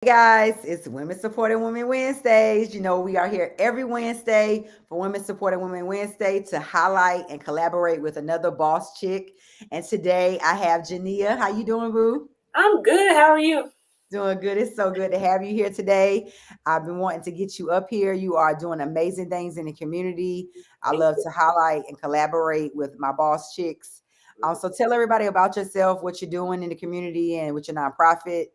Hey guys, it's Women Supporting Women Wednesdays. We are here every Wednesday for Women Supporting Women Wednesday to highlight and collaborate with another boss chick. And today I have Jania. How you doing, Boo? I'm good. How are you? Doing good. It's so good to have you here today. I've been wanting to get you up here. You are doing amazing things in the community. I Thank love to highlight and collaborate with my boss chicks. you. So tell everybody about yourself, what you're doing in the community and with your nonprofit.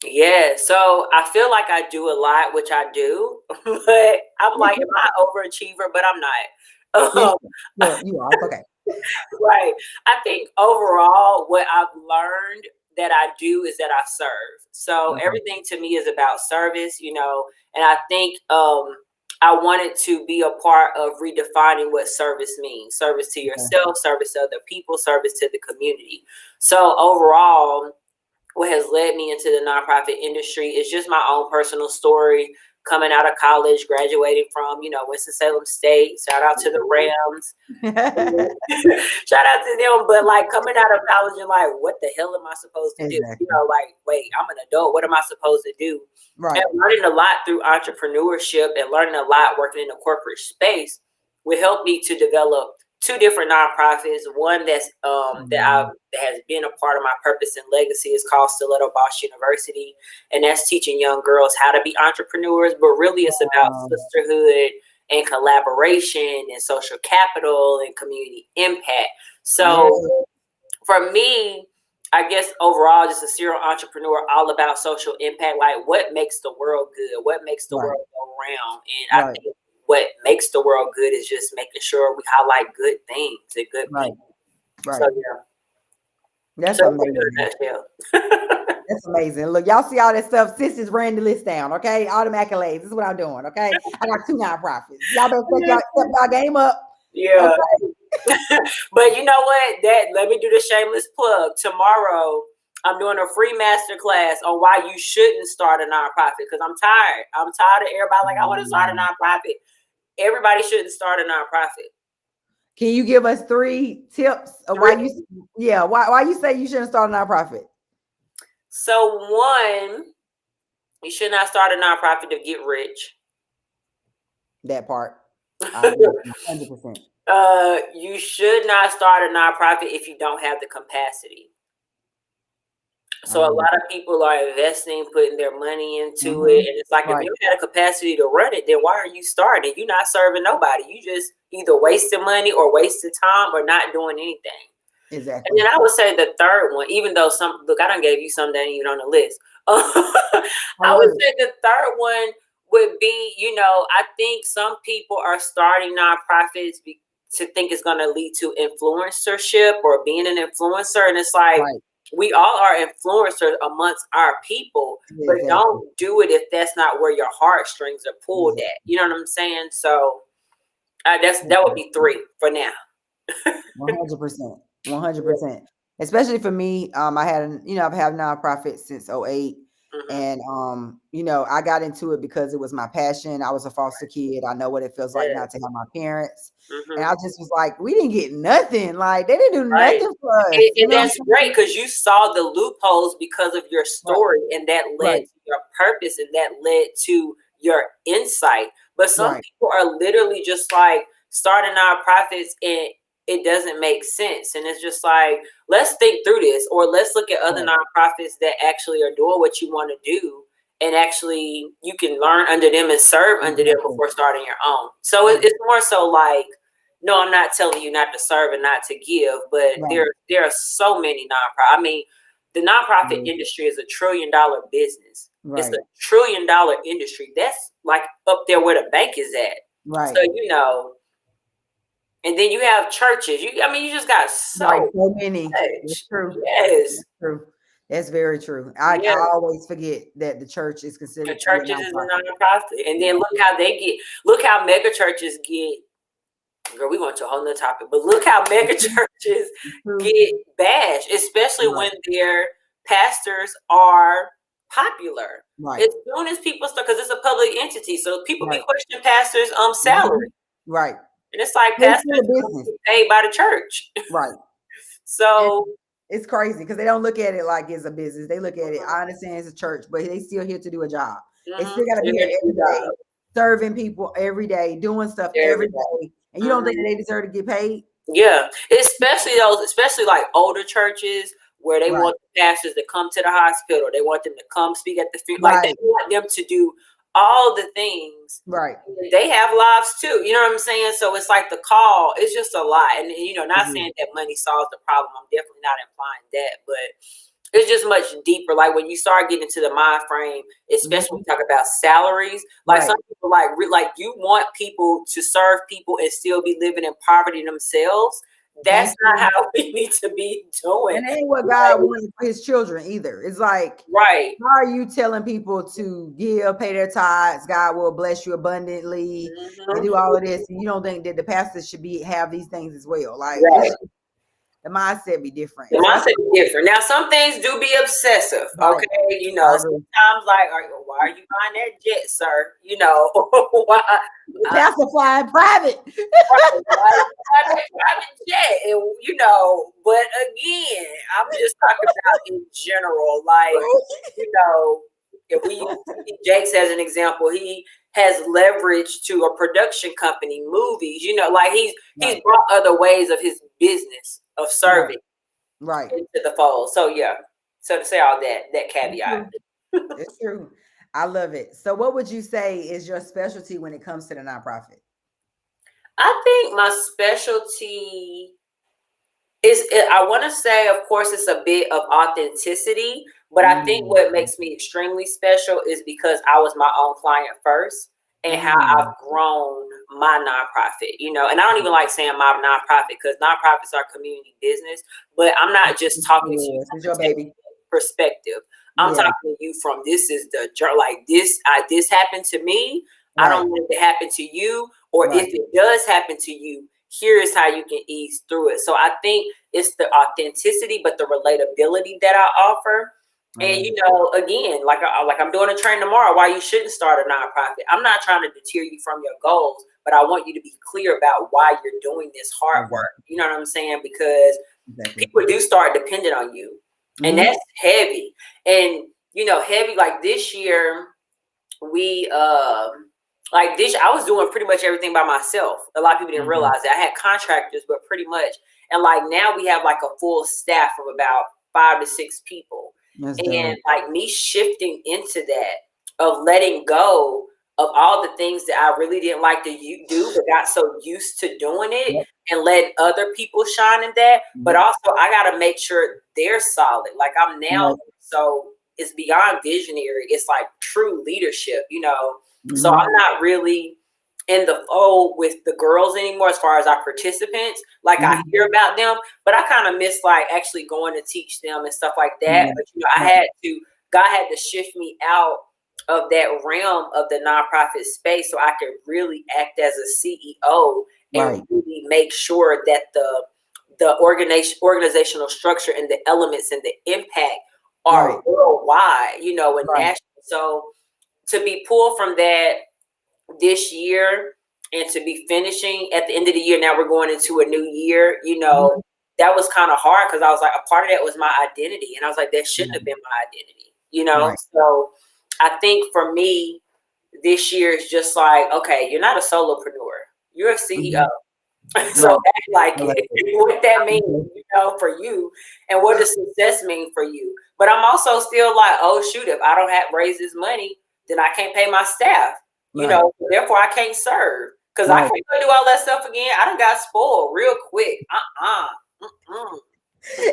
Yeah, so I feel like I do a lot, which I do, but I'm like, am I an overachiever? But I'm not. Yes, you are. It's okay. Right. I think overall, what I've learned that I do is that I serve. So Okay. everything to me is about service, and I think I wanted to be a part of redefining what service means: service to Okay. yourself, service to other people, service to the community. So overall, what has led me into the nonprofit industry is just my own personal story coming out of college, graduating from Winston-Salem State. Shout out to the Rams. Shout out to them. But like coming out of college and like, what the hell am I supposed to do? Exactly. Like, wait, I'm an adult. What am I supposed to do? And Right. learning a lot through entrepreneurship and learning a lot working in the corporate space will help me to develop two different nonprofits. One Mhm. that has been a part of my purpose and legacy is called Stiletto Boss University, and that's teaching young girls how to be entrepreneurs. But really, it's about Um, sisterhood and collaboration and social capital and community impact. yeah. So for me, I guess overall, just a serial entrepreneur, all about social impact. Like, what makes the world good? What makes the Right. world go round? And I Right. think what makes the world good is just making sure we highlight good things and good Right. people. So Right. yeah, That's so that's it amazing. in a nutshell. That's amazing. Look, y'all see all that stuff. Sis is ran the list down. Okay. All them accolades. This is what I'm doing. Okay. I got two nonprofits. Y'all better step y'all game up. Yeah, Okay. but you know what? That let me do the shameless plug. Tomorrow, I'm doing a free master class on why you shouldn't start a nonprofit because I'm tired. I'm tired of everybody like I want to start a Mm. nonprofit. Everybody shouldn't start a nonprofit. Can you give us three tips of why Three. you, yeah, why you say you shouldn't start a nonprofit? So one, you should not start a nonprofit to get rich. That part. I agree with you 100%. You should not start a nonprofit if you don't have the capacity. So a lot of people are investing, putting their money into Mm-hmm. it, and it's like if Right. you had a capacity to run it, then why are you starting? You're not serving nobody. You just either wasting money or wasting time or not doing anything. And Exactly. then I would say the third one, even though I done gave you some that ain't even on the list. I I would love it. say the third one would be, I think some people are starting nonprofits to think it's going to lead to influencership or being an influencer, and it's like Right. we all are influencers amongst our people, but Exactly. don't do it if that's not where your heartstrings are pulled Exactly. at. You know what I'm saying? So that would be three for now. 100%. 100%. Especially for me, I've had nonprofits since '08. Mm-hmm. And I got into it because it was my passion. I was a foster kid. I know what it feels like not to Yes. have my parents. And I Mm-hmm. just was like, we didn't get nothing. Like they didn't do Right. nothing for us. And You know that's what I'm great saying? because you saw the loopholes because of your Right. story, and that led Right. to your purpose, and that led to your insight. But some Right. people are literally just like starting nonprofits and it doesn't make sense. And it's just like, let's think through this, or let's look at other Right. nonprofits that actually are doing what you want to do. And actually, you can learn under them and serve under them Exactly. before starting your own. So it's Exactly. more so like, no, I'm not telling you not to serve and not to give, but Right. there are so many nonprofit. I mean, the nonprofit Mhm. industry is $1 trillion business. It's Right. $1 trillion industry. That's like up there where the bank is at. Right. So, and then you have churches. You just got Right. so So many. It's much. true. Yes. That's true. That's very true. I Yeah. always forget that the church is The considered to be a churches is a nonprofit. nonprofit. And then look how mega churches get. Girl, we went to a whole nother topic, but look how It's mega true. churches It's true. get bashed, especially Right. when their pastors are popular. Right. As soon as people start, because it's a public entity, so people be Right. questioning pastors' Mhm. salary, Right. and it's like It's still pastors a don't business. get paid by the church. Right. And So It's crazy because they don't look at it like it's a business. They look at it, I understand it's a church, but they still here to do a job. They still got to be here every day, serving people every day, doing stuff every day. And you don't think they deserve to get paid? Yeah, especially like older churches where they want the pastors to come to the hospital, they want them to come speak at the funeral, like they want them to do all the things. Right. They have lives too. You know what I'm saying? So it's like the call. It's just a lot, and not saying that money solves the problem. I'm definitely not implying that, but it's just much deeper. Like when you start getting into the mind frame, especially when you talk about salaries, like some people like you want people to serve people and still be living in poverty themselves. That's not how we need to be doing. And that ain't what God wanted for his children either. It's like, how are you telling people to give, pay their tithes, God will bless you abundantly, and do all of this, and you don't think that the pastors should have these things as well? Like, the mindset be different. The mindset be different. Now, some things do be obsessive. Okay, sometimes like, why are you buying that jet, sir? Why? Pastor flying private. Private jet, and But again, I'm just talking about in general. Like, if we use Jake's as an example, he has leverage to a production company, movies. Like he's brought other ways of his business of serving into the fold. So so to say all that caveat. It's true. I love it. So what would you say is your specialty when it comes to the nonprofit? I think my specialty is, I want to say, of course, it's a bit of authenticity, but I think what makes me extremely special is because I was my own client first, and how I've grown my nonprofit, and I don't even like saying my nonprofit because nonprofits are community business, but I'm not just talking to you from your baby perspective. I'm talking to you from this happened to me. I don't want it to happen to you, or if it does happen to you, here is how you can ease through it. So I think it's the authenticity, but the relatability that I offer. And again, like I'm doing a training tomorrow why you shouldn't start a nonprofit. I'm not trying to deter you from your goals, but I want you to be clear about why you're doing this hard work. You know what I'm saying? Because people do start dependent on you, and that's heavy. And heavy like this year, we I was doing pretty much everything by myself. A lot of people didn't realize that I had contractors, but pretty much, and like now we have like a full staff of about 5 to 6 people. And like me shifting into that of letting go of all the things that I really didn't like to do, but got so used to doing it, and let other people shine in that. But also I got to make sure they're solid. Like I'm now, so it's beyond visionary. It's like true leadership, So I'm not really in the fold with the girls anymore as far as our participants. Like I hear about them, but I kind of miss like actually going to teach them and stuff like that. But God had to shift me out of that realm of the nonprofit space so I could really act as a CEO and really make sure that the organizational structure and the elements and the impact are worldwide, and national. So to be pulled from that this year and to be finishing at the end of the year, now we're going into a new year, that was kind of hard because I was like, a part of that was my identity. And I was like, that shouldn't have been my identity, So I think for me, this year is just like, okay, you're not a solopreneur, you're a CEO. So act like what that means, for you, and what does success mean for you. But I'm also still like, oh shoot, if I don't have raise this money, then I can't pay my staff. Therefore I can't serve because I can't go do all that stuff again. I done got spoiled real quick.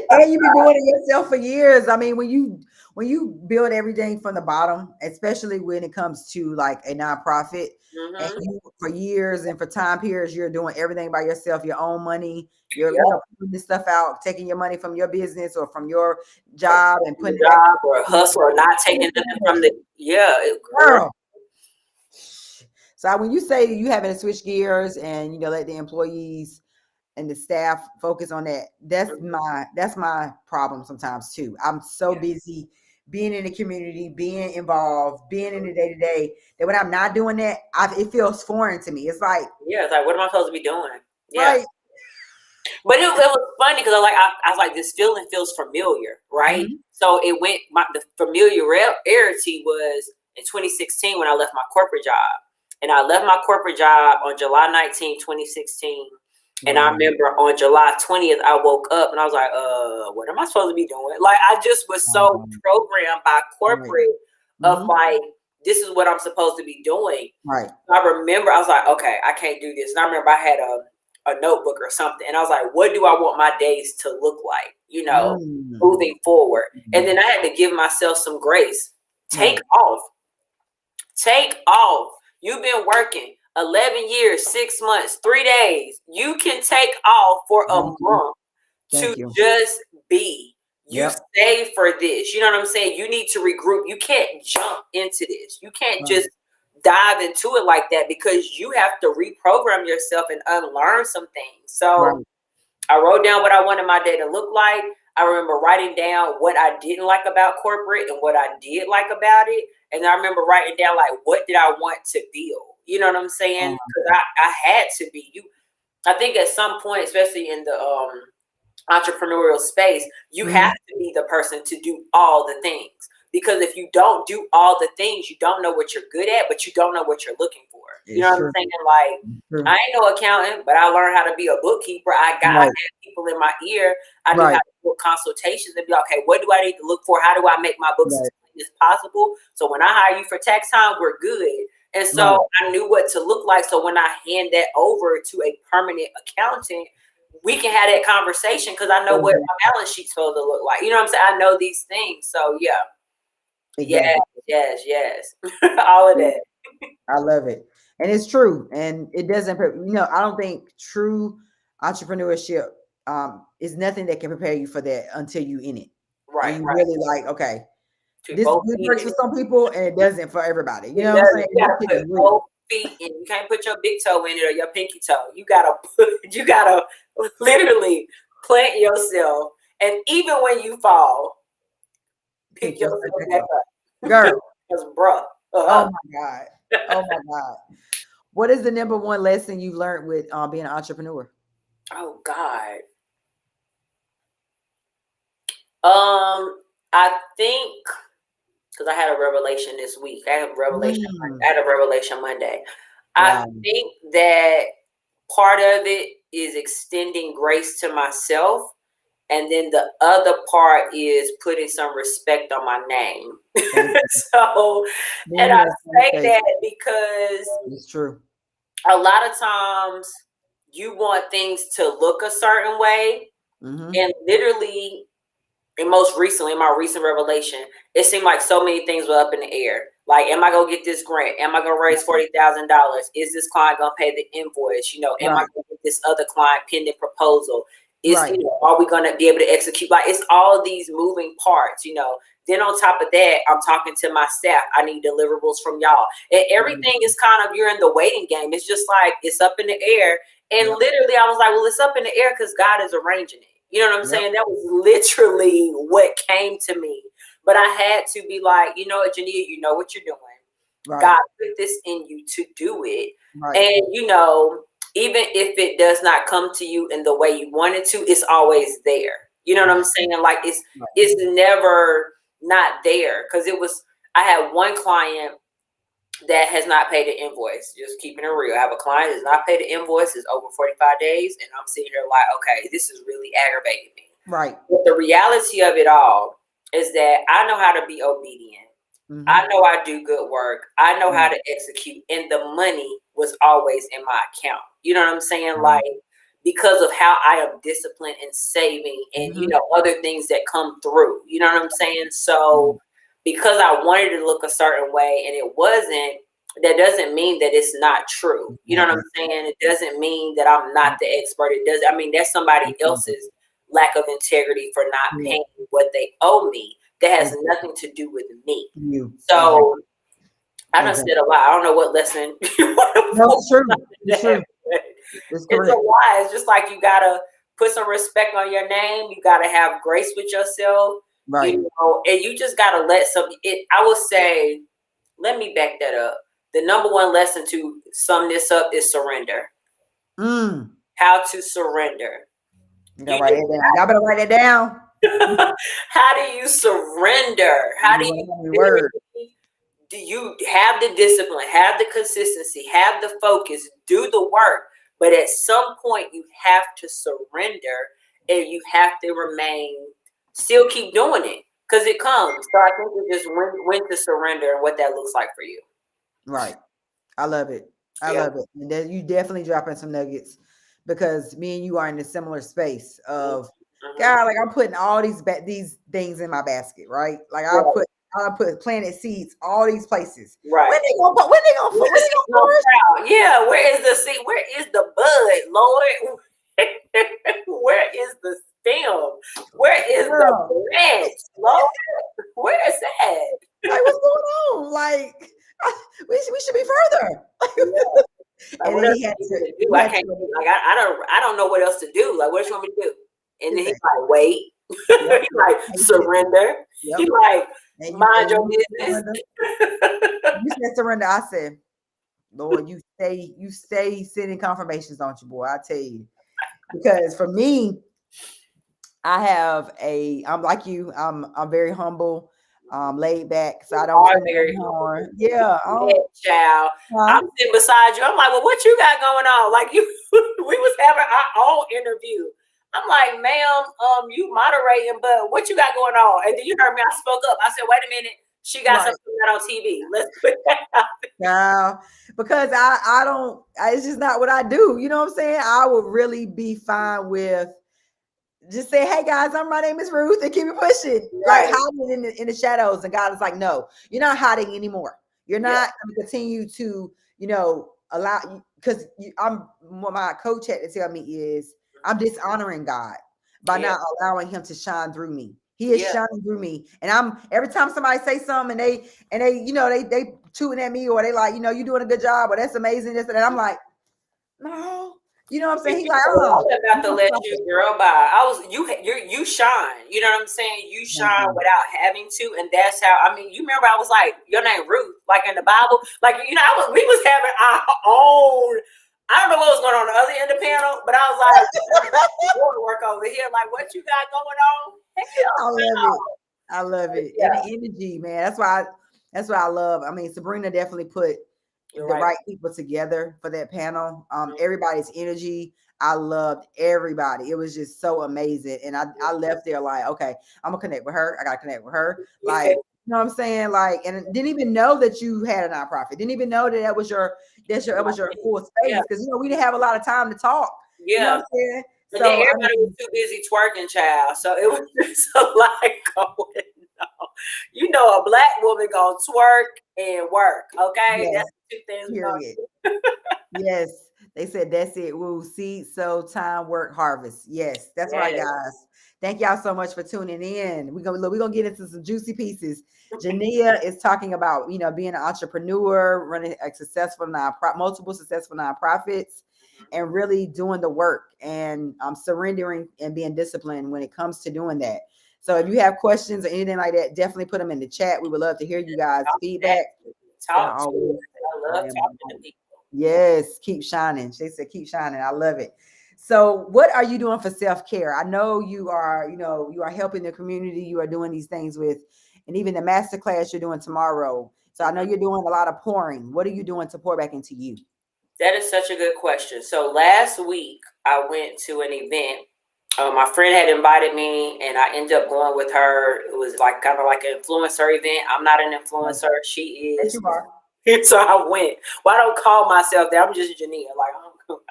And you've been doing it yourself for years. I mean, when you build everything from the bottom, especially when it comes to like a nonprofit, and you, for years and for time periods, you're doing everything by yourself, your own money, you're putting this stuff out, taking your money from your business or from your job and putting it job or hustle or not taking it from the girl. So when you say you having to switch gears and let the employees and the staff focus on that, that's my problem sometimes too. I'm so busy being in the community, being involved, being in the day-to-day, that when I'm not doing that, it feels foreign to me. It's like, it's like, what am I supposed to be doing? Right. But it was funny because I was like, this feeling feels familiar, right? Mm-hmm. So it went. The familiarity was in 2016 when I left my corporate job, and I left my corporate job on July 19th, 2016. And I Wow. remember on July 20th, I woke up and I was like, what am I supposed to be doing? Like, I just was so programmed by Right. corporate of Mm-hmm. like, this is what I'm supposed to be doing. Right. I remember I was like, okay, I can't do this. And I remember I had a notebook or something. And I was like, what do I want my days to look like, moving forward? And then I had to give myself some grace. Take off. Take off. You've been working 11 years, 6 months, 3 days. You can take off for a month to just be. You stay for this. You know what I'm saying? You need to regroup. You can't jump into this. You can't just dive into it like that because you have to reprogram yourself and unlearn some things. So I wrote down what I wanted my day to look like. I remember writing down what I didn't like about corporate and what I did like about it. And I remember writing down like, what did I want to build? You know what I'm saying? Because I had to be. I think at some point, especially in the entrepreneurial space, you have to be the person to do all the things. Because if you don't do all the things, you don't know what you're good at, but you don't know what you're looking for. You know what I'm saying? Like, I ain't no accountant, but I learned how to be a bookkeeper. I had people in my ear. I knew how to book consultations and be like, okay, what do I need to look for? How do I make my books as clean as possible? So when I hire you for tax time, we're good. And so I knew what to look like. So when I hand that over to a permanent accountant, we can have that conversation because I know what my balance sheet's supposed to look like. You know what I'm saying? I know these things. So yeah. Yes. All of that. I love it. And it's true. And it doesn't, I don't think true entrepreneurship is nothing that can prepare you for that until you in it. Right. And you really like, okay, this both works for some people and it doesn't for everybody. You know what I'm saying? You gotta put both feet in. You can't put your big toe in it or your pinky toe. You gotta literally plant yourself. And even when you fall, pick yourself back up. Girl. Because bruh. Oh my God. Oh my God. What is the number one lesson you learned with being an entrepreneur? Oh God. I think because I had a revelation this week. I had a revelation Monday. I think that part of it is extending grace to myself. And then the other part is putting some respect on my name. So, and I say that because it's true. A lot of times you want things to look a certain way. And literally, and most recently, in my recent revelation, it seemed like so many things were up in the air. Like, am I gonna get this grant? Am I gonna raise $40,000? Is this client gonna pay the invoice? Am I gonna get this other client pending proposal? Are we gonna be able to execute? Like, it's all these moving parts. Then on top of that, I'm talking to my staff. I need deliverables from y'all, and everything is kind of, you're in the waiting game. It's just like it's up in the air, and literally, I was like, well, it's up in the air because God is arranging it. You know what I'm saying? That was literally what came to me. But I had to be like, you know what, Jania, you know what you're doing. God put this in you to do it. And, even if it does not come to you in the way you want it to, it's always there. You know what I'm saying? Like, it's never not there. Because I had one client that has not paid the invoice. Just keeping it real. I have a client that has not paid the invoice. It's over 45 days. And I'm sitting here like, okay, this is really aggravating me. But the reality of it all is that I know how to be obedient. I know I do good work. I know how to execute. And the money was always in my account. You know what I'm saying? Like, because of how I am disciplined and saving and, other things that come through. You know what I'm saying? So because I wanted to look a certain way and it wasn't, that doesn't mean that it's not true. You know what I'm saying? It doesn't mean that I'm not the expert. That's somebody else's lack of integrity for not paying what they owe me. That has nothing to do with me. So I done said a lot. I don't know what lesson you want to No, it's true. It's true. It's a lot. It's just like, you gotta put some respect on your name. You gotta have grace with yourself. And you just gotta I would say, let me back that up. The number one lesson to sum this up is surrender. How to surrender. You gotta write it down. Y'all better write it down. How do you surrender? How do you do you have the discipline, have the consistency, have the focus, do the work, but at some point you have to surrender and you have to remain, still keep doing it because it comes. So I think it's just when to surrender and what that looks like for you. Right. I love it. I love it. And then you definitely dropping some nuggets because me and you are in a similar space of God, like I'm putting all these things in my basket, right? Like I put planted seeds all these places. Right. When they gonna flourish? Yeah, where is the seed? Where is the bud, Lord? Where is the stem? Where is the branch, Lord? Where is that? Like what's going on? Like we should be further. And then he had to do. I don't know what else to do. Like, what do you want me to do? And then he's like, wait. He's like, surrender. He's like, mind your business. You said surrender. I said, Lord, you stay sending confirmations, don't you, boy? I tell you. Because for me, I'm like you, I'm very humble, laid back, so I don't very hard. Yeah, child. I'm sitting beside you. I'm like, well, what you got going on? Like we was having our own interview. I'm like, ma'am, you moderating, but what you got going on? And then you heard me, I spoke up. I said, wait a minute, she got something on TV. Let's put that out there. Yeah, because I don't, it's just not what I do. You know what I'm saying? I would really be fine with just say, hey guys, my name is Ruth, and keep it pushing. Like hiding in the shadows. And God is like, no, you're not hiding anymore. You're not going to continue to, allow, because what my coach had to tell me is I'm dishonoring God by not allowing him to shine through me. He is shining through me. And every time somebody say something and they tooting at me, or they like, you're doing a good job, or that's amazing, this and that. I'm like, no. You know what I'm saying? He's like, I'm about to let you girl by. You shine. You know what I'm saying? You shine without having to, and that's how. I mean, you remember I was like, your name Ruth, like in the Bible, like we was having our own. I don't know what was going on the other end of the panel, but I was like, work over here. Like, what you got going on? I love it. And the energy, man. That's why I love. I mean, Sabrina definitely put the right people together for that panel. Everybody's energy. I loved everybody. It was just so amazing. And I left there like, okay, I'm gonna connect with her. I gotta connect with her. Like, you know what I'm saying? Like, and didn't even know that you had a nonprofit. Didn't even know that was your full space. Because we didn't have a lot of time to talk. Yeah. You know what I'm saying? But so everybody was too busy twerking, child. So it was just a lot going on. A black woman gonna twerk and work. Okay. Yes. That's two things. Period. Yes, they said that's it. Woo, seed, sow, time, work, harvest. Yes, that's right, guys. Thank y'all so much for tuning in. We're gonna get into some juicy pieces. Jania is talking about being an entrepreneur, running a multiple successful nonprofits, and really doing the work and surrendering and being disciplined when it comes to doing that. So if you have questions or anything like that, definitely put them in the chat. We would love to hear you guys' feedback. I love talking to people. Yes, keep shining. She said, keep shining. I love it. So what are you doing for self-care? I know you are, you are helping the community. You are doing these things with, and even the masterclass you're doing tomorrow. So I know you're doing a lot of pouring. What are you doing to pour back into you? That is such a good question. So last week I went to an event. My friend had invited me and I ended up going with her. It was like kind of like an influencer event. I'm not an influencer. She is. Yes, you are. So I went. Well, I don't call myself that. I'm just Jania. Like, I don't,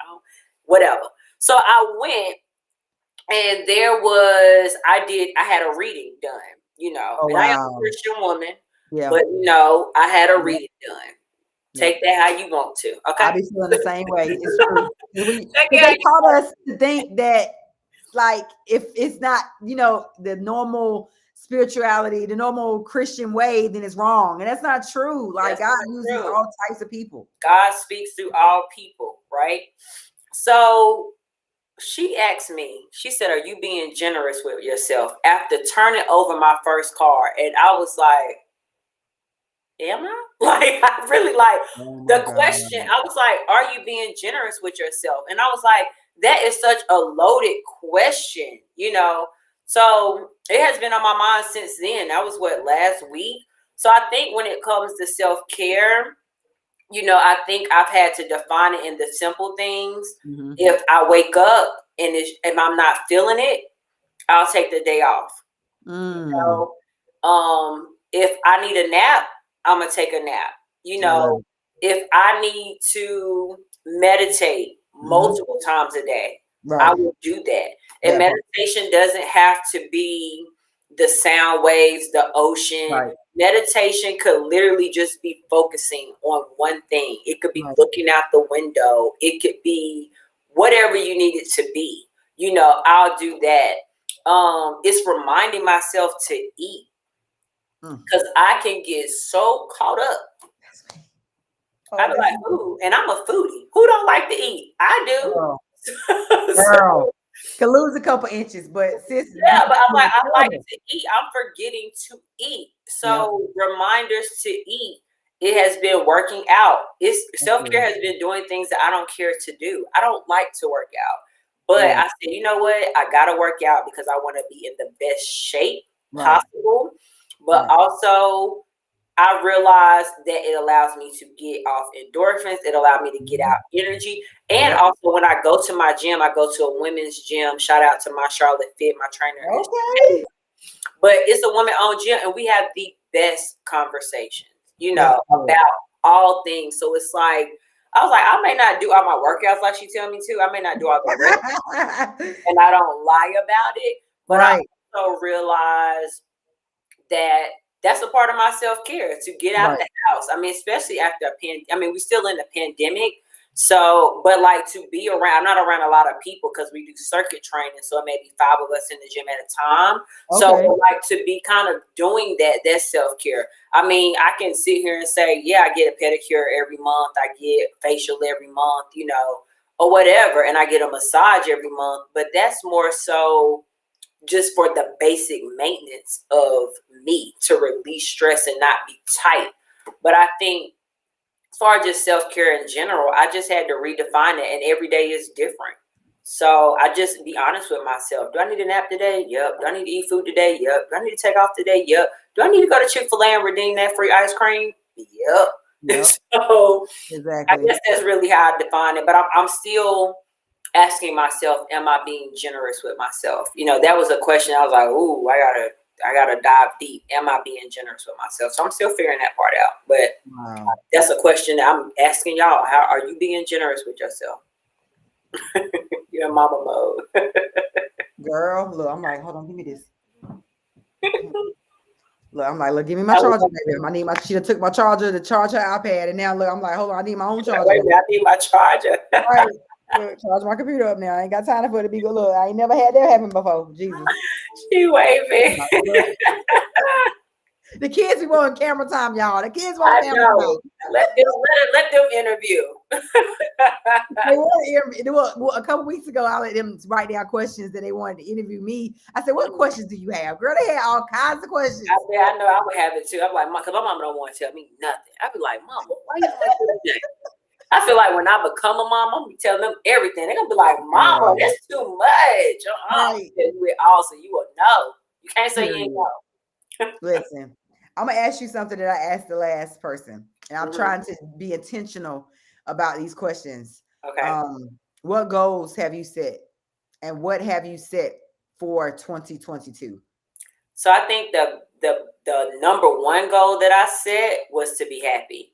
whatever. So I went and I had a reading done, and I am a Christian woman, but I had a reading done. Take that how you want to. Okay. I be feeling the same way. It's true. They taught us to think that, like, if it's not, the normal spirituality, the normal Christian way, then it's wrong. And that's not true. Like, God uses all types of people. God speaks through all people, right? So she asked me, she said, are you being generous with yourself after turning over my first card? And I was like, am I? Like, I really like the question. I was like, are you being generous with yourself? And I was like, that is such a loaded question, you know. So it has been on my mind since then. That was last week. So I think when it comes to self-care, you know, I think I've had to define it in the simple things. Mm-hmm. If I wake up and if I'm not feeling it, I'll take the day off. You know, if I need a nap, I'm gonna take a nap. You know, if I need to meditate multiple times a day, I will do that. And meditation doesn't have to be the sound waves, the ocean. Right. Meditation could literally just be focusing on one thing. It could be looking out the window. It could be whatever you need it to be. You know, I'll do that. It's reminding myself to eat, because I can get so caught up. I'm like, ooh, and I'm a foodie. Who don't like to eat? I do. Girl. Can lose a couple inches, but sis. Yeah, but I'm like, I like to eat. I'm forgetting to eat. So reminders to eat. It has been working out. Self-care has been doing things that I don't care to do. I don't like to work out. But I said, you know what? I gotta work out because I want to be in the best shape possible. But also, I realized that it allows me to get off endorphins. It allowed me to get out energy. And also, when I go to my gym, I go to a women's gym. Shout out to my Charlotte Fit, my trainer. Okay. But it's a woman-owned gym, and we have the best conversations, you know, about all things. So it's like, I was like, I may not do all my workouts like she tell me to. I may not do all the workouts, and I don't lie about it. But I also realize that that's a part of my self-care, to get out the house. I mean, especially after we're still in the pandemic. So, but like to be around, I'm not around a lot of people because we do circuit training. So it may be 5 of us in the gym at a time. So like to be kind of doing that's self-care. I mean, I can sit here and say, yeah, I get a pedicure every month. I get facial every month, you know, or whatever. And I get a massage every month, but that's more so just for the basic maintenance of me, to release stress and not be tight. But I think as far as just self-care in general, I just had to redefine it, and every day is different. So I just be honest with myself. Do I need a nap today? Yep. Do I need to eat food today? Yep. Do I need to take off today? Yep. Do I need to go to Chick-fil-A and redeem that free ice cream? Yep. So I guess that's really how I define it. But I'm still asking myself, am I being generous with myself? You know, that was a question I was like, ooh, I gotta dive deep. Am I being generous with myself? So I'm still figuring that part out. But that's a question that I'm asking y'all. How are you being generous with yourself? You're in mama mode. Girl, look, I'm like, hold on, give me this. Look, I'm like, look, give me my charger, baby. She took my charger to charge her iPad, and now look, I'm like, hold on, I need my own charger. Wait, I need my charger. Look, charge my computer up now. I ain't got time for it to be good. Look, I ain't never had that happen before. Jesus. She waving. The kids be wanting camera time, y'all. The kids want camera time. Let them interview. A couple weeks ago, I let them write down questions that they wanted to interview me. I said, "What questions do you have, girl?" They had all kinds of questions. I said, I know I would have it too. I'm like, because my mom don't want to tell me nothing. I'd be like, Mama, why you want to do that? I feel like when I become a mom, I'm gonna be telling them everything. They're gonna be like, Mama, that's too much. I'll tell you it all, so you will know. You can't say you ain't know. Listen, I'm gonna ask you something that I asked the last person, and I'm trying to be intentional about these questions. Okay. What goals have you set, and what have you set for 2022? So I think the number one goal that I set was to be happy.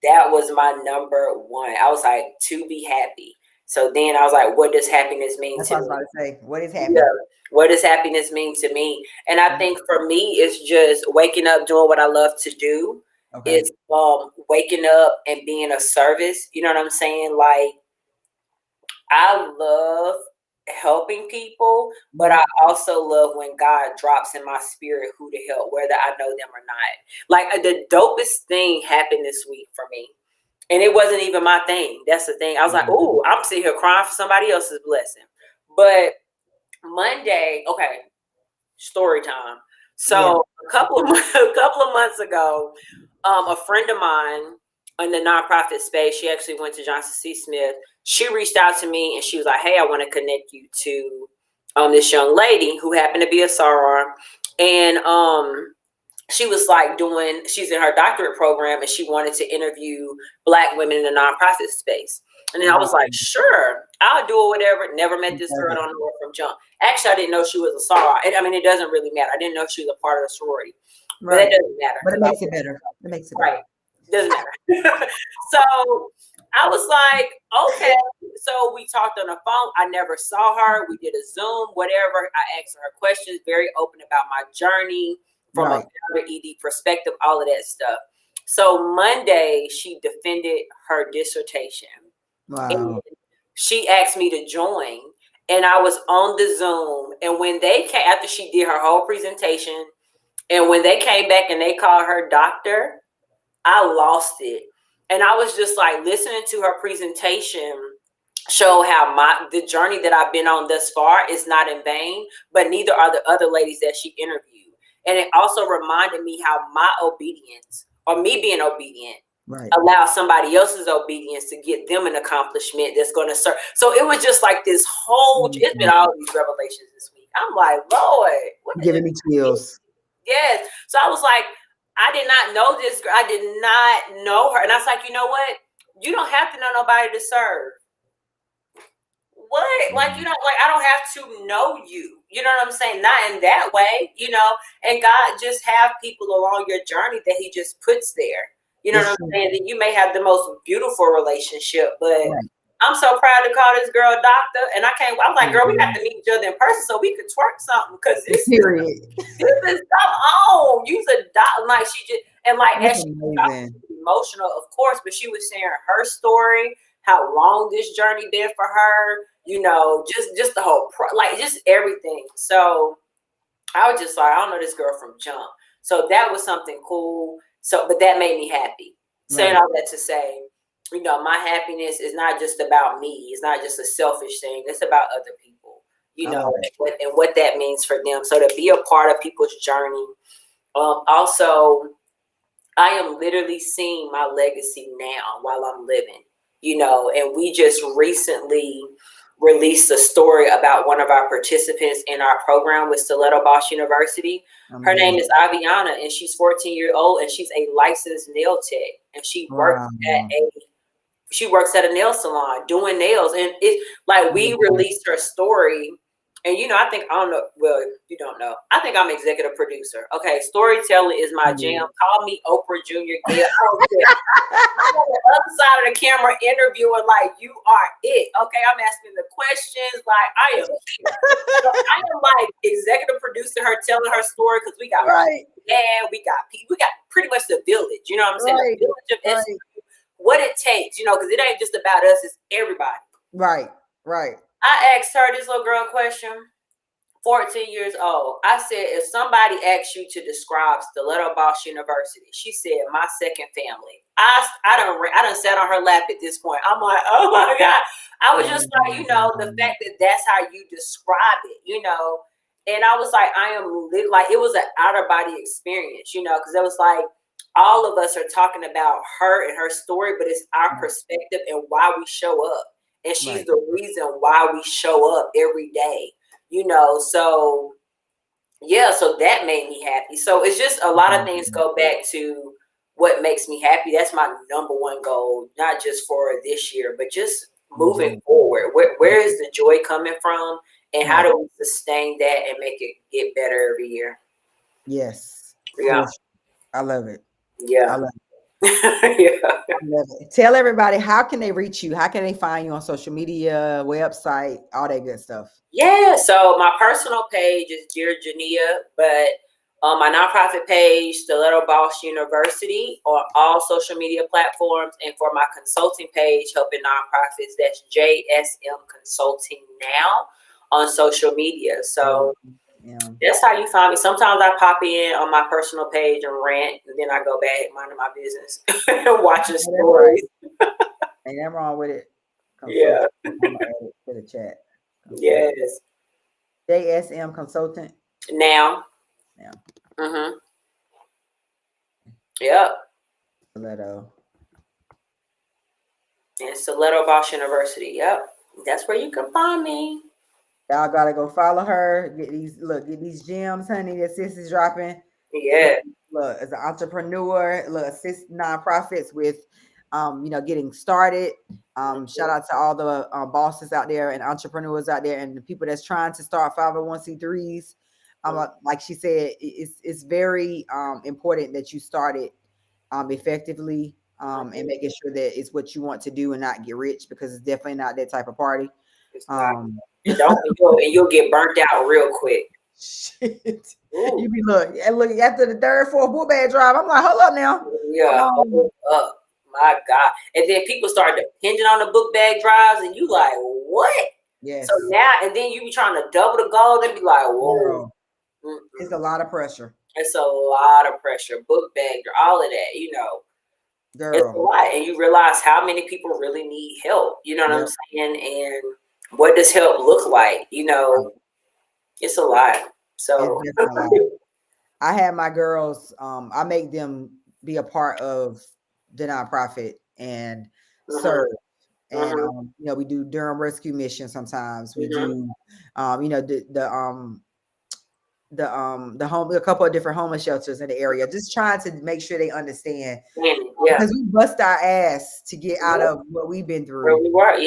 That was my number one. I was like, to be happy. So then I was like, what does happiness mean to me? I was about to say, what is happiness? Yeah. What does happiness mean to me? And I think for me, it's just waking up, doing what I love to do. It's waking up and being of service. You know what I'm saying? Like, I love helping people, but I also love when God drops in my spirit who to help, whether I know them or not. Like, the dopest thing happened this week for me. And it wasn't even my thing. That's the thing. I was like, oh, I'm sitting here crying for somebody else's blessing. But Monday, okay, story time. So a couple of months ago, a friend of mine in the nonprofit space, she actually went to Johnson C. Smith. she reached out to me and she was like, hey, I want to connect you to this young lady who happened to be a soror. And she was like she's in her doctorate program and she wanted to interview Black women in the nonprofit space. And then I was like, sure, I'll do it, whatever. Never met this girl, don't know her from jump. Actually, I didn't know she was a soror. I mean, it doesn't really matter. I didn't know she was a part of the sorority. But that doesn't matter. But it makes it better. It makes it better. Right. Doesn't matter. So I was like, okay. So we talked on the phone. I never saw her. We did a Zoom, whatever. I asked her questions, very open about my journey from a founder ED perspective, all of that stuff. So Monday, she defended her dissertation. Wow. And she asked me to join. And I was on the Zoom. And when they came, after she did her whole presentation, and when they came back and they called her doctor, I lost it. And I was just like, listening to her presentation show how the journey that I've been on thus far is not in vain, but neither are the other ladies that she interviewed. And it also reminded me how my obedience, or me being obedient, allow somebody else's obedience to get them an accomplishment that's going to serve. So it was just like this whole, it's been all these revelations this week. I'm like, Lord, what giving me chills. Yes. So I was like, I did not know this girl. I did not know her. And I was like, you know what? You don't have to know nobody to serve. What? Like, you know, like, I don't have to know you. You know what I'm saying? Not in that way, you know. And God just have people along your journey that he just puts there. You know what I'm saying? That you may have the most beautiful relationship, but I'm so proud to call this girl doctor. And I was like, girl, we got to meet each other in person so we could twerk something, because this is come on. You's a doctor. Like, she just, and like, as she was emotional, of course, but she was sharing her story, how long this journey been for her, you know, just the whole, like, just everything. So I was just like, I don't know this girl from jump. So that was something cool. So, but that made me happy. Saying all that to say, you know, my happiness is not just about me. It's not just a selfish thing. It's about other people, you know, and what that means for them. So to be a part of people's journey. Also, I am literally seeing my legacy now while I'm living, you know, and we just recently released a story about one of our participants in our program with Stiletto Boss University. Her name is Aviana, and she's 14 years old, and she's a licensed nail tech, and she works at a nail salon doing nails. And it's like, we released her story. And, you know, I don't know. Well, you don't know. I think I'm executive producer. Okay. Storytelling is my jam. Call me Oprah Jr. Gail. I'm on the other side of the camera interviewing, like, you are it. Okay. I'm asking the questions. Like, I am here. So I am like executive producer, her telling her story, because we got we got pretty much the village. You know what I'm saying? The village of SMU, what it takes, you know, because it ain't just about us, it's everybody. Right. I asked her this little girl question, 14 years old. I said, if somebody asked you to describe Stiletto Boss University, she said, my second family. I done sat on her lap at this point. I'm like, oh my God. I was just like, you know, the fact that that's how you describe it, you know. And I was like, it was an outer body experience, you know, because it was like, all of us are talking about her and her story, but it's our perspective and why we show up. And she's the reason why we show up every day, you know. So, yeah, so that made me happy. So it's just a lot of things go back to what makes me happy. That's my number one goal, not just for this year, but just moving forward. Where is the joy coming from? And how do we sustain that and make it get better every year? Yes. Yeah. I love it. Yeah. I love it. I love it. Tell everybody, how can they reach you? How can they find you on social media, website, all that good stuff? Yeah, so my personal page is Dear Jania, but on my nonprofit page, Stiletto Boss University, on all social media platforms, and for my consulting page, helping nonprofits, that's JSM Consulting Now on social media. So that's how you find me. Sometimes I pop in on my personal page and rant, and then I go back minding my business, watching stories. Ain't nothing wrong with it. Yeah. I'm gonna add it to the chat. Yes. JSM Consultant Now. Mm-hmm. Yep. Stiletto. And Stiletto Boss University. Yep. That's where you can find me. Y'all gotta go follow her. Get these gems, honey. That sis is dropping. Yeah. Look, as an entrepreneur, look, assist nonprofits with, getting started. Shout out to all the bosses out there and entrepreneurs out there and the people that's trying to start 501c3s. Like she said, it's very important that you start it effectively and making sure that it's what you want to do and not get rich, because it's definitely not that type of party. It's not. And you'll get burnt out real quick. Shit. You be look after the third, fourth bull bag drive. I'm like, hold up now. Yeah. Hold up. My God. And then people start depending on the book bag drives, and you like, what? Yes. So now, and then you be trying to double the goal, they be like, whoa. It's a lot of pressure. It's a lot of pressure. Book bag, all of that, Girl. It's a lot. And you realize how many people really need help. You know what I'm saying? And what does help look like? It's a lot. So I have my girls, I make them be a part of the nonprofit and serve. And we do Durham rescue mission sometimes. We do a couple of different homeless shelters in the area, just trying to make sure they understand. Because we bust our ass to get out of what we've been through. Where we were,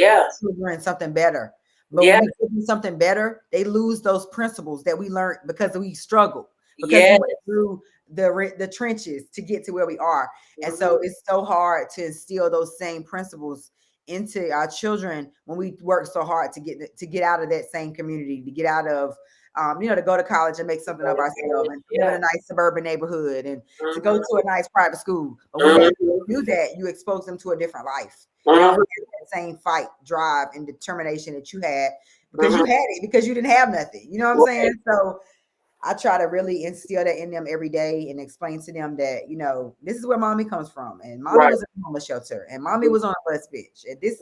We're in something better. But when we give them something better, they lose those principles that we learned because we struggled. Because we went through the trenches to get to where we are. And so it's so hard to instill those same principles into our children when we work so hard to get out of that same community, to get out of to go to college and make something of ourselves and live in a nice suburban neighborhood and to go to a nice private school. But when they do that, you expose them to a different life. They don't have that same fight, drive, and determination that you had because you had it, because you didn't have nothing. You know what I'm saying? So I try to really instill that in them every day and explain to them that, this is where mommy comes from. And mommy was in a homeless shelter and mommy was on a bus bitch. And this,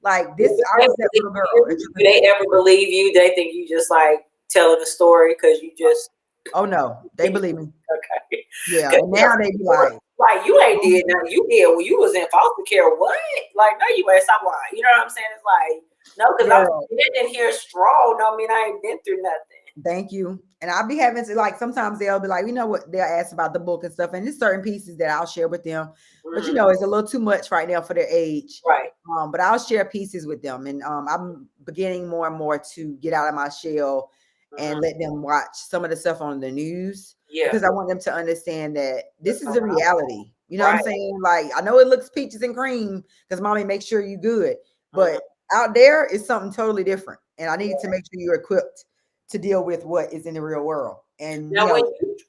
like this, I was that little girl. Do they ever believe you? They think you just like telling a story because you just. Oh no, they believe me. Okay. Yeah. And now they be like you ain't did nothing. You did when you was in foster care. What? Like, no, you ain't, stop lying. You know what I'm saying? It's like, no, because I'm sitting in here strong. No, I mean, I ain't been through nothing. Thank you. And I'll be having to, like, sometimes they'll be like, what, they'll ask about the book and stuff. And there's certain pieces that I'll share with them. But it's a little too much right now for their age. Right. But I'll share pieces with them. And I'm beginning more and more to get out of my shell and let them watch some of the stuff on the news. Yeah. Because I want them to understand that this is the reality. You know what I'm saying? Like, I know it looks peaches and cream because mommy makes sure you're good. But out there is something totally different. And I need to make sure you're equipped to deal with what is in the real world. And now,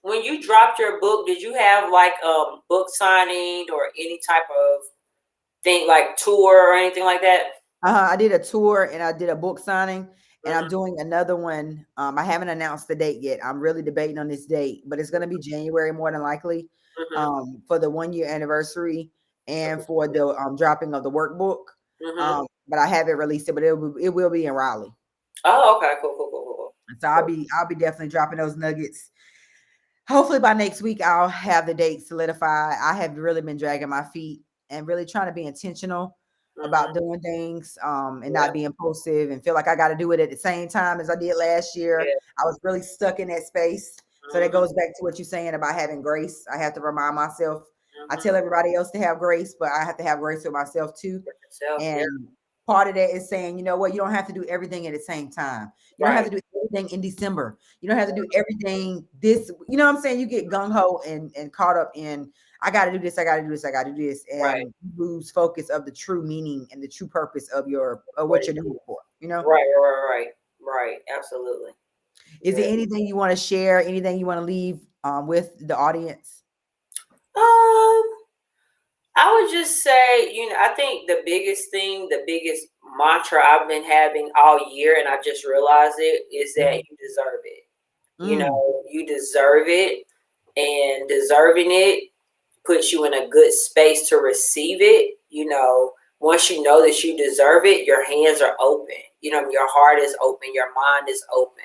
when you dropped your book, did you have like a book signing or any type of thing, like tour or anything like that? I did a tour and I did a book signing, and I'm doing another one. I haven't announced the date yet. I'm really debating on this date, but it's going to be January more than likely, for the 1-year anniversary and for the dropping of the workbook. But I haven't released it, but it will be in Raleigh. Oh, okay, cool. So I'll be definitely dropping those nuggets. Hopefully by next week I'll have the date solidified. I have really been dragging my feet and really trying to be intentional about doing things and not being impulsive and feel like I got to do it at the same time as I did last year. I was really stuck in that space. So that goes back to what you're saying about having grace. I have to remind myself. I tell everybody else to have grace, but I have to have grace with myself too. And part of that is saying, you know what, you don't have to do everything at the same time. You don't have to do everything in December. You don't have to do everything this, you know what I'm saying? You get gung-ho and caught up in, I got to do this, I got to do this, I got to do this. And you lose focus of the true meaning and the true purpose of what you're doing for, Right. Absolutely. Is there anything you want to share? Anything you want to leave with the audience? I would just say, I think the biggest mantra I've been having all year, and I just realized it, is that you deserve it. You deserve it, and deserving it puts you in a good space to receive it. Once you know that you deserve it, your hands are open. Your heart is open, your mind is open.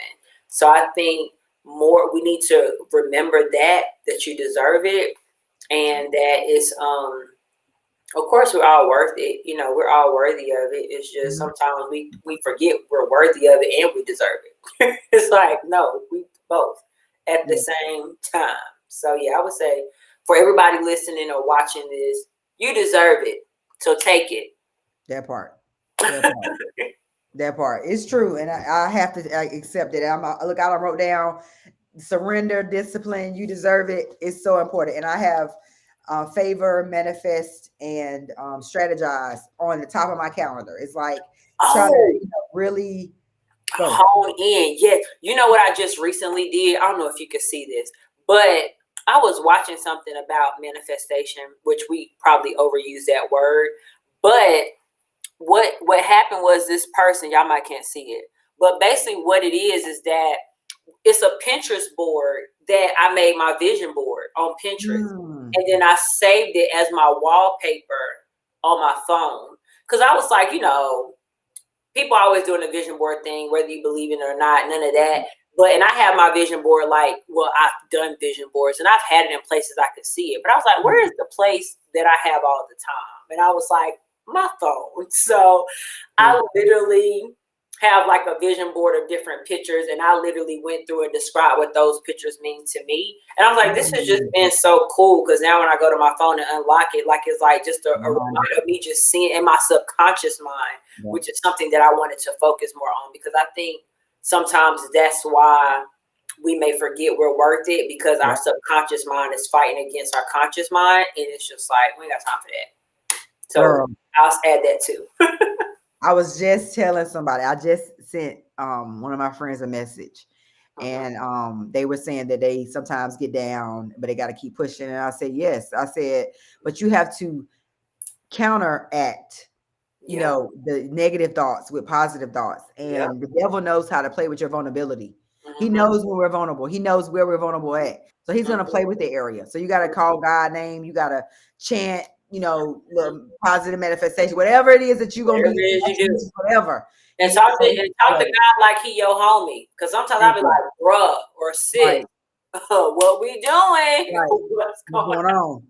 So I think we need to remember that you deserve it, and that it's Of course, we're all worth it. You know, we're all worthy of it. It's just Mhm. sometimes we forget we're worthy of it and we deserve it. It's like, no, we both at the Yeah, same time. So yeah, I would say for everybody listening or watching this, you deserve it. So take it. that part. That part. That part. It's true, and I have to accept it. Look. I wrote down surrender, discipline. You deserve it. It's so important, and I have favor, manifest, and strategize on the top of my calendar. It's like trying to Oh, really go. hone in. Yeah. You know what I just recently did? I don't know if you could see this, but I was watching something about manifestation, which we probably overuse that word. But what happened was this person, y'all might can't see it, but basically what it is that it's a Pinterest board that I made my vision board on Pinterest. Mm, And then I saved it as my wallpaper on my phone. Cause I was like, people always doing the vision board thing, whether you believe in it or not, none of that. But and I have my vision board I've done vision boards and I've had it in places I could see it. But I was like, where is the place that I have all the time? And I was like, my phone. So yeah. I literally have like a vision board of different pictures and I literally went through and described what those pictures mean to me. And I was like, this has just Mm, been so cool because now when I go to my phone and unlock it, like it's like just a reminder. reminder of me just seeing in my subconscious mind, Yeah. which is something that I wanted to focus more on because I think sometimes that's why we may forget we're worth it because Yeah. our subconscious mind is fighting against our conscious mind. And it's just like, we ain't got time for that. So Girl, I'll add that too. I was just telling somebody. I just sent one of my friends a message, Mhm. and they were saying that they sometimes get down, but they got to keep pushing. And I said, yes. I said, but you have to counteract, Yeah. the negative thoughts with positive thoughts. Yep. And the devil knows how to play with your vulnerability. He Mm-hmm. knows when we're vulnerable. He knows where we're vulnerable at. So he's gonna play with the area. So you got to call God name. You got to chant, the positive manifestation, whatever it is that you're gonna Whatever be, it is you do. whatever. And And talk to so and talk to God like he your homie. Cause sometimes I'll be exactly. like, bruh or sis, Right, what we doing? right. What's What's going going on? on?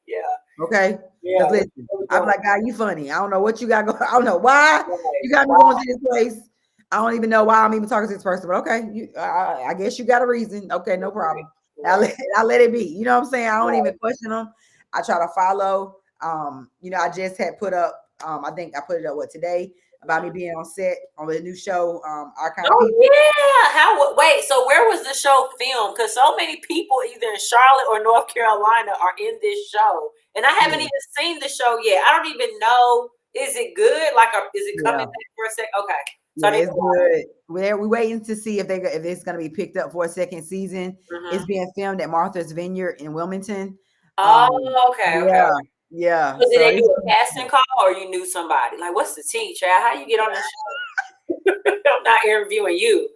Yeah. Okay. Yeah. Because listen, What we I'm doing? like, God, you funny. I don't know what you got going. I don't know why Right. you got me going to this place. I don't even know why I'm even talking to this person, but okay. I guess you got a reason. Okay, no problem. Right. I let it be. You know what I'm saying? I don't even Right. question them. I try to follow. I just had put up, I think I put it up today about me being on set on the new show, Our Kind of Oh People. yeah. Wait, so where was the show filmed? Because so many people either in Charlotte or North Carolina are in this show. And I haven't Yeah. even seen the show yet. I don't even know. Is it good? Is it coming Yeah. back for a sec? Okay. So I Yeah, need to it's watch good. We waiting to see if it's going to be picked up for a second season. it. It's being filmed at Martha's Vineyard in Wilmington. Um, Oh, okay. yeah, yeah. So did So they do it's a casting call or you knew somebody? Like, what's the tea, Chad? How you get on this show? I'm not interviewing you.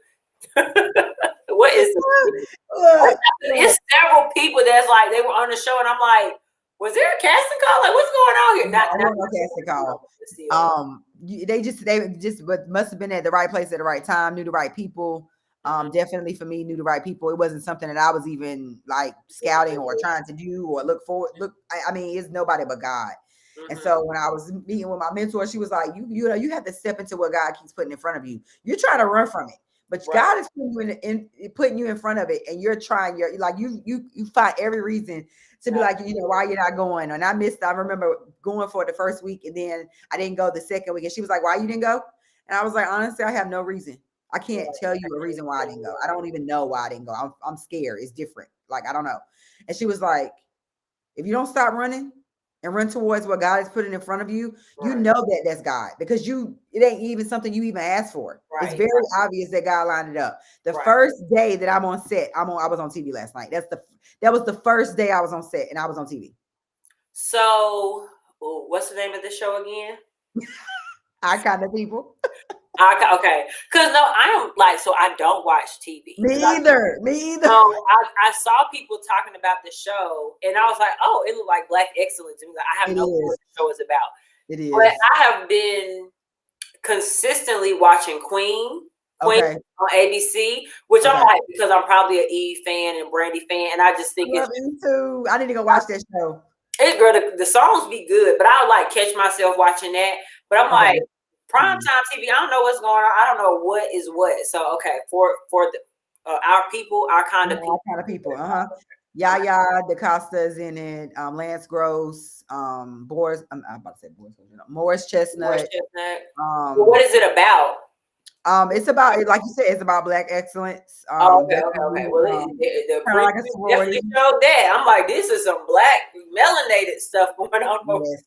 What is the look, It's look. several people that's like they were on the show and I'm like, was there a casting call? Like, what's going on here? No, Not I not want no casting call. still. They just but must have been at the right place at the right time, knew the right people. Mhm. Definitely for me, knew the right people. It wasn't something that I was even like scouting or trying to do or look for. I mean, it's nobody but God. And Mhm. so when I was meeting with my mentor, she was like, you have to step into what God keeps putting in front of you. You're trying to run from it, but Right. God is putting you in front of it, and you're trying. You're like you find every reason to be like, why you're not going. And I remember going for the first week, and then I didn't go the second week. And she was like, why you didn't go? And I was like, honestly, I have no reason. I can't tell you a reason why I didn't go. I don't even know why I didn't go. I'm scared. It's different. Like, I don't know. And she was like, if you don't stop running and run towards what God is putting in front of you, you Right. know that that's God, because it ain't even something you even asked for. It's Right. very obvious that God lined it up. The Right. first day that I'm on set, I was on TV last night. That was the first day I was on set and I was on TV. So what's the name of the show again? Our Kind of People. Okay. Cause no, I don't so I don't watch TV. Me either. Me either. So I saw people talking about the show, and I was like, "Oh, it looked like Black Excellence." And I have It no clue what is. the show is about. It But is. I have been consistently watching Queen Okay. on ABC, which I'm Okay. like because I'm probably an Eve fan and Brandy fan, and I just I think it's love you too. I need to go watch that show. Girl, the songs be good, but I'll like catch myself watching that. But I'm like, prime time TV, I don't know what's going on. I don't know what is what. So okay, for the our people, our kind of people. Our kind of people. Yaya DaCosta's in it. Lance Gross. Boris. I'm about to say Boris. Morris Chestnut. What is it about? It's about, like you said, it's about Black excellence. Okay. Well, the definitely showed that. I'm like, this is some Black melanated stuff going on. Yes.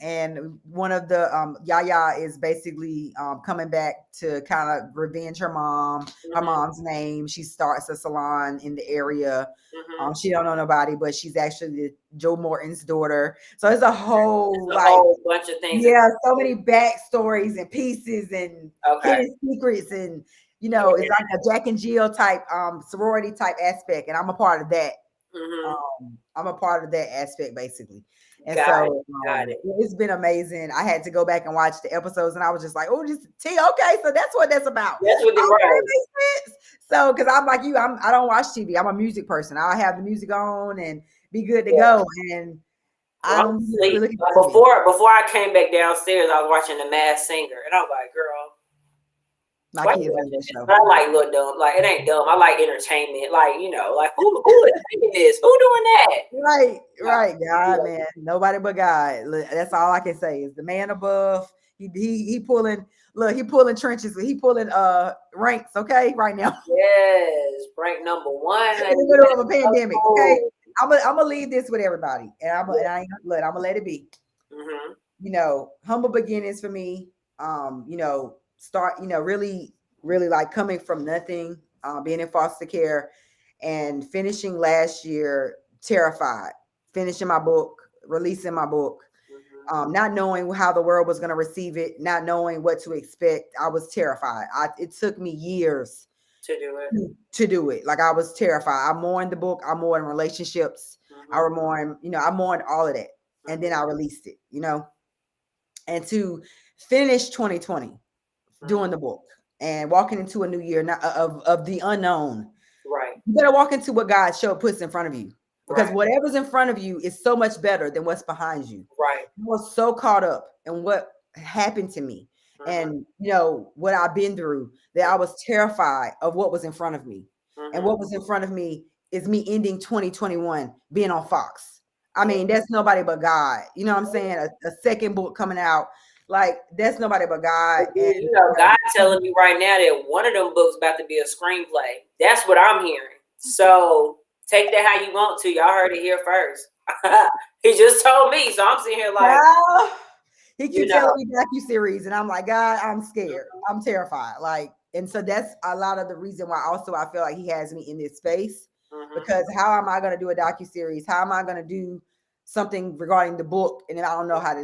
And one of the Yaya is basically coming back to kind of revenge her mom. Her mom's name. She starts a salon in the area. She don't know nobody, but she's actually Joe Morton's daughter. So it's a whole bunch of things. Yeah, so many backstories and pieces and hidden secrets, and it's like a Jack and Jill type sorority type aspect, and I'm a part of that. I'm a part of that aspect basically. And it's been amazing. I had to go back and watch the episodes, and I was just like, "Oh, this tea, okay, so that's what that's about." That's what it makes sense. So, because I'm like you, I don't watch TV. I'm a music person. I'll have the music on and be good to go. And I don't really look at before I came back downstairs, I was watching The Masked Singer, and I was like, "Girl." My kids on that show. I like look dumb. Like it ain't dumb. I like entertainment. Like like who is making this? Who doing that? Right. God, man. Nobody but God. That's all I can say is the man above. He pulling. Look, he pulling trenches. He pulling ranks. Okay, right now. Yes, rank number 1 in the middle of a pandemic. Okay, I'm gonna leave this with everybody, and I'm gonna let it be. Humble beginnings for me. Start, really like coming from nothing, being in foster care and finishing last year terrified, finishing my book, releasing my book, not knowing how the world was going to receive it, not knowing what to expect. I was terrified. It took me years to do it. Like I was terrified. I mourned the book. I mourned relationships. I mourned all of that. And then I released it, and to finish 2020, doing the book and walking into a new year of the unknown. Right. You better walk into what God puts in front of you, because whatever's in front of you is so much better than what's behind you. Right. I was so caught up in what happened to me and what I've been through that I was terrified of what was in front of me. And what was in front of me is me ending 2021 being on Fox. I mean, that's nobody but God. You know what I'm saying? A second book coming out. Like, that's nobody but God. And God telling me right now that one of them books about to be a screenplay. That's what I'm hearing. So take that how you want to. Y'all heard it here first. He just told me. So I'm sitting here like, he keeps telling me docu-series, and I'm like, God, I'm scared. I'm terrified. Like, and so that's a lot of the reason why also I feel like he has me in this space, because how am I going to do a docu-series? How am I going to do something regarding the book, and then I don't know how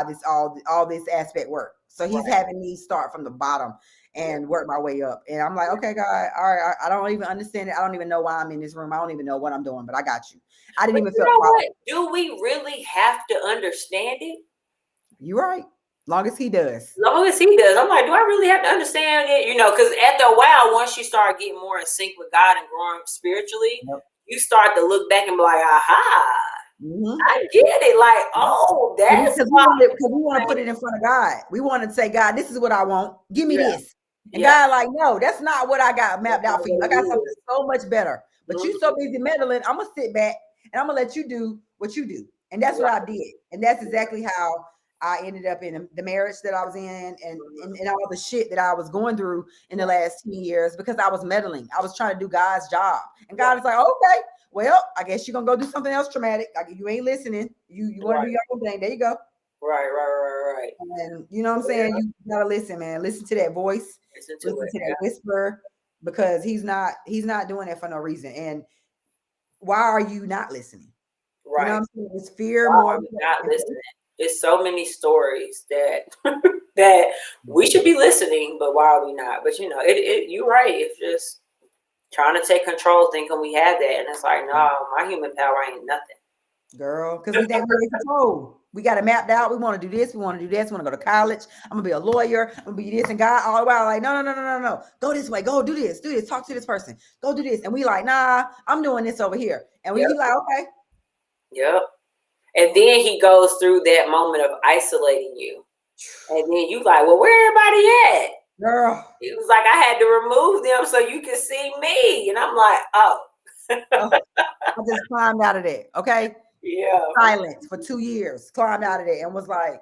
this all this aspect works. So he's having me start from the bottom and work my way up. And I'm like, okay, God, all right, I don't even understand it. I don't even know why I'm in this room. I don't even know what I'm doing, but I got you. I didn't even feel what? Do we really have to understand it? You're right. Long as he does. I'm like, do I really have to understand it? Because after a while, once you start getting more in sync with God and growing spiritually, you start to look back and be like, aha. I get it. Like, that's because we want to put it in front of God. We want to say, God, this is what I want. Give me this. And God, like, no, that's not what I got mapped out for you. I got something so much better. But you so busy meddling, I'm gonna sit back and I'm gonna let you do what you do. And that's what I did. And that's exactly how I ended up in the marriage that I was in, and all the shit that I was going through in the last 10 years, because I was meddling. I was trying to do God's job. And God is like, okay, well, I guess you're going to go do something else traumatic. Like, you ain't listening. You want to do your own thing. There you go. Right. And you know what I'm saying? You got to listen, man. Listen to that voice. Listen to that whisper, because he's not doing it for no reason. And why are you not listening? Right. You know what I'm saying? It's fear more. Not listening. It's so many stories that that we should be listening, but why are we not? But you're right. It's just trying to take control, thinking we have that, and it's like, no, my human power ain't nothing, girl. Because we think we're in control. We got it mapped out. We want to do this. We want to do this. We want to go to college. I'm gonna be a lawyer. I'm gonna be this, and God all the while like, no. Go this way. Go do this. Do this. Talk to this person. Go do this. And we like, nah, I'm doing this over here. And we be like, okay. Yep. And then he goes through that moment of isolating you. And then you like, well, where everybody at? Girl. He was like, I had to remove them so you can see me. And I'm like, oh. I just climbed out of there. Okay. Yeah. Silence for 2 years. Climbed out of there and was like,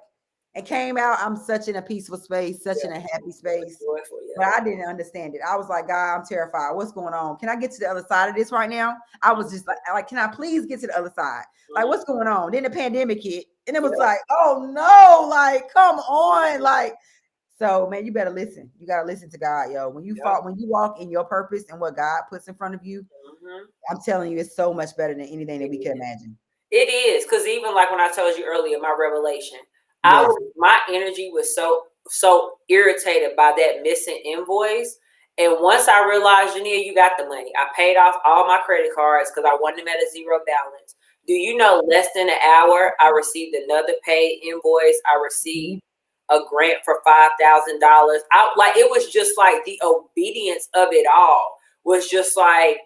and came out. I'm such in a peaceful space, such in a happy space. Joyful, But I didn't understand it. I was like, God, I'm terrified. What's going on? Can I get to the other side of this right now? I was just like, can I please get to the other side? Like, what's going on? Then the pandemic hit, and it was like, oh no, like, come on, like. So, man, you better listen. You gotta listen to God, yo. When you walk in your purpose and what God puts in front of you, I'm telling you, it's so much better than anything that we can imagine. It is, because even like when I told you earlier, my revelation, my energy was so irritated by that missing invoice. And once I realized, Jania, you got the money. I paid off all my credit cards because I wanted them at a zero balance. Do you know, less than an hour, I received another paid invoice. I received a grant for $5,000. It was just like the obedience of it all was just like,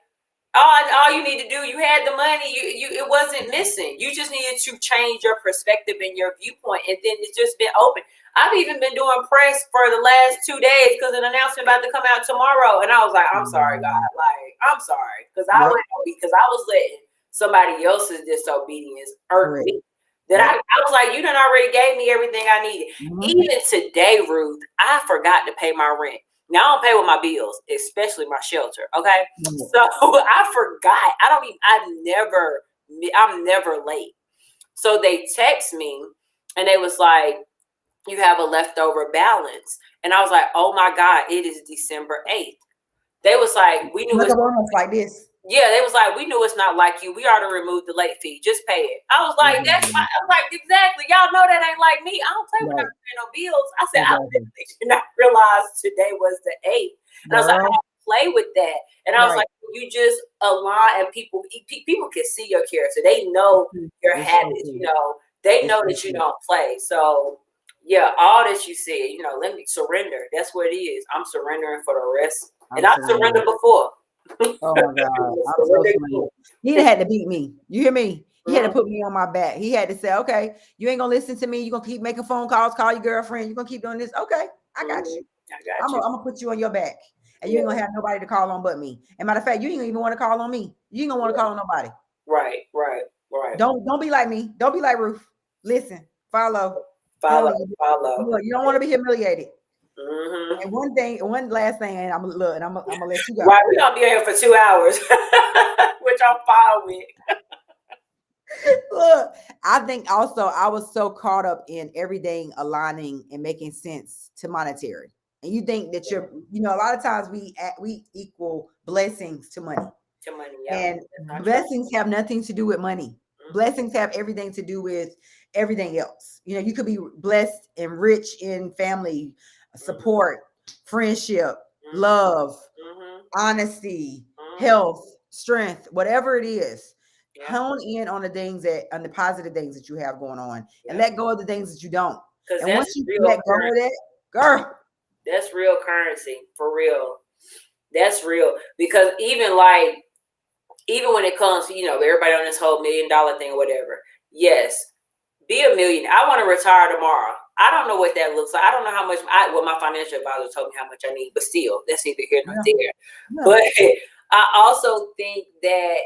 all you need to do, you had the money, it wasn't missing. You just needed to change your perspective and your viewpoint, and then it's just been open. I've even been doing press for the last 2 days because an announcement about to come out tomorrow, and I was like, I'm sorry, God, like, I'm sorry, because I was letting somebody else's disobedience hurt me. That I was like, you done already gave me everything I needed. Even today, Ruth, I forgot to pay my rent. Now I don't pay with my bills, especially my shelter. Okay. So I forgot. I'm never late. So they text me and they was like, you have a leftover balance. And I was like, oh my God, it is December 8th. They was like, we knew it's like this. Yeah, they was like, we knew it's not like you. We already removed the late fee. Just pay it. I was like, I was like, exactly. Y'all know that ain't like me. I don't play without paying no bills. I said, I did not realize today was the 8th. And I was like, I don't play with that. And I was like, you just align, and people can see your character. They know your habits. You know, they know that you don't play. So yeah, all that you said, let me surrender. That's what it is. I'm surrendering for the rest. And I surrendered before. Oh my God. He had to beat me. You hear me? He had to put me on my back. He had to say, okay, you ain't gonna listen to me. You're gonna keep making phone calls, call your girlfriend. You're gonna keep doing this. Okay, I got you. I'm gonna put you on your back. And you ain't gonna have nobody to call on but me. And matter of fact, you ain't even want to call on me. You ain't gonna want to call on nobody. Right. Don't be like me. Don't be like Ruth. Listen, follow. You don't want to be humiliated. And one last thing, and I'm gonna let you go. Right, we're gonna be here for 2 hours, which I'm fine with. Look, I think also I was so caught up in everything aligning and making sense to monetary. And you think that a lot of times we equal blessings to money. And blessings have nothing to do with money. Blessings have everything to do with everything else. You could be blessed and rich in family, support, friendship, love, honesty, health, strength, whatever it is. Hone in on the positive things that you have going on, and let go of the things that you don't. And once you let go of that, girl, that's real currency for real. That's real, because even when it comes to everybody on this whole $1 million thing or whatever. Yes, be a millionaire. I want to retire tomorrow. I don't know what that looks like. I don't know how much. My financial advisor told me how much I need, but still, that's neither here nor there. But I also think that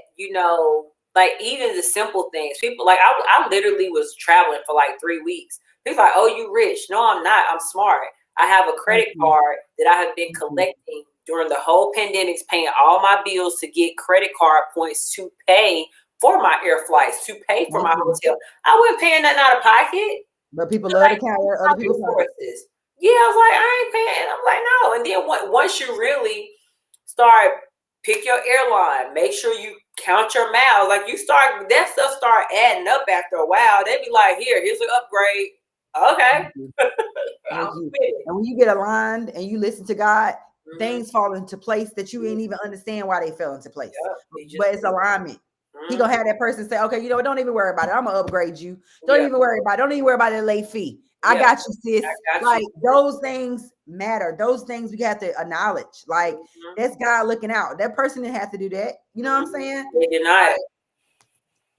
even the simple things. People I literally was traveling for 3 weeks. People like, oh, you rich? No, I'm not. I'm smart. I have a credit card that I have been collecting during the whole pandemic, paying all my bills to get credit card points to pay for my air flights, to pay for my hotel. I wasn't paying nothing out of pocket. But people love to count other people's resources. Yeah, I was like, I ain't paying. I'm like, no. And then once you really start, pick your airline, make sure you count your miles. That stuff start adding up after a while. They be like, here's an upgrade. Okay. And when you get aligned and you listen to God, things fall into place that you didn't even understand why they fell into place. But it's alignment. He gonna have that person say, okay, don't even worry about it. I'm gonna upgrade you. Don't even worry about it. Don't even worry about the late fee. I got you, sis. Those things matter. Those things we have to acknowledge. That's God looking out. That person didn't have to do that. You know what I'm saying? They did not.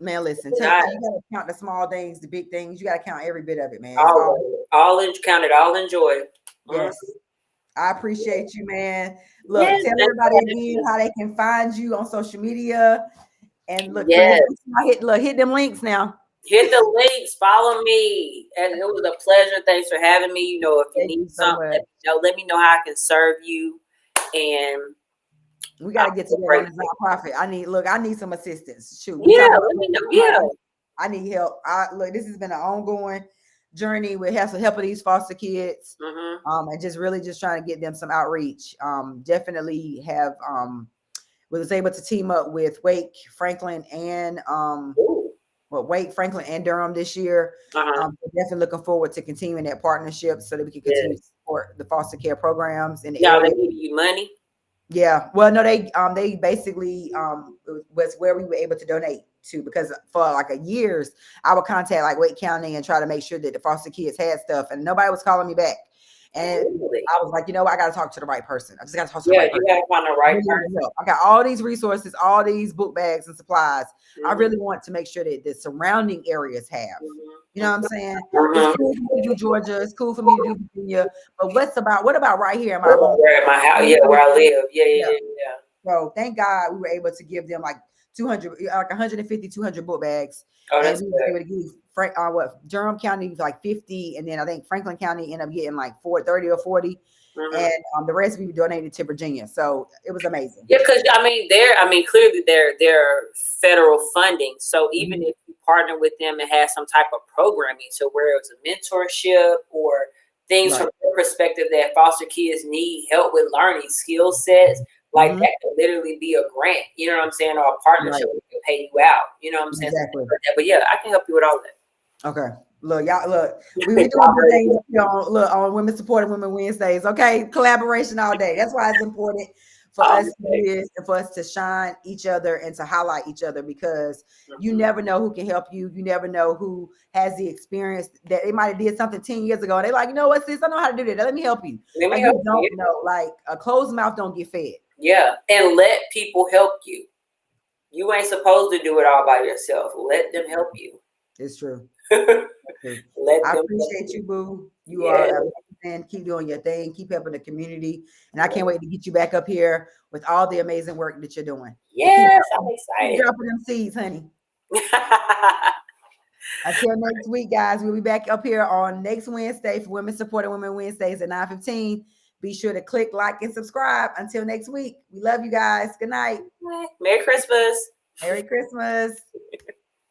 Man, listen, We're you not gotta count the small things, the big things. You gotta count every bit of it, man. It's all count it all in joy. yes. I appreciate you, man. Look, Yes, tell thanks for everybody having again me. how they can find you on social media. And look, Yes. hit them links now. Hit the links, follow me. And it was a pleasure. Thanks for having me. You know, if you Thank need you so something, much. let me know how I can serve you. And We got to get together on this nonprofit. I need some assistance. Shoot, we yeah, talking let me know. about Yeah. I need help. This has been an ongoing journey with helping these foster kids. Mm-hmm. And just trying to get them some outreach. Definitely have was able to team up with Wake, Franklin, and Wake, Franklin, and Durham this year. Definitely looking forward to continuing that partnership so that we can continue to support the foster care programs in the area. Y'all give you money? Yeah. Well, no, they basically was where we were able to donate to, because for like a years I would contact like Wake County and try to make sure that the foster kids had stuff, and nobody was calling me back. And I was like, I got to talk to the right person. I just got to talk to the right person. You got to find the right person. I got all these resources, all these book bags and supplies. I really want to make sure that the surrounding areas have. You know what I'm saying? It's cool for me to do Georgia. It's cool for me to do Virginia. But what about right here in my home? Where at my house? Yeah, where I live. Yeah. So thank God we were able to give them like 200, like 150, 200 book bags. Oh, that's and we were able to give Durham County like 50, and then I think Franklin County ended up getting like 30 or 40. And the rest we donated to Virginia. So it was amazing. Yeah, because clearly they're federal funding. So even if you partner with them and have some type of programming, so where it was a mentorship or things from their perspective that foster kids need help with learning skill sets, like that could literally be a grant, you know what I'm saying, or a partnership that can pay you out, you know what I'm saying? Exactly. But yeah, I can help you with all that. Okay. Look, y'all, we doing good things on Women Supporting Women Wednesdays. Okay, collaboration all day. That's why it's important for us to shine each other and to highlight each other, because you never know who can help you. You never know who has the experience that they might have did something 10 years ago. And they're like, you know what, sis, I know how to do that. Let me help you. You don't know, like a closed mouth don't get fed. Yeah, and let people help you. You ain't supposed to do it all by yourself. Let them help you. It's true. I appreciate you, boo. You are amazing. Keep doing your thing. Keep helping the community. And I can't wait to get you back up here with all the amazing work that you're doing. Yes, I'm excited. Keep dropping them seeds, honey. Until next week, guys. We'll be back up here on next Wednesday for Women Supporting Women Wednesdays at 9:15. Be sure to click like and subscribe. Until next week, we love you guys. Good night. Merry Christmas. Merry Christmas.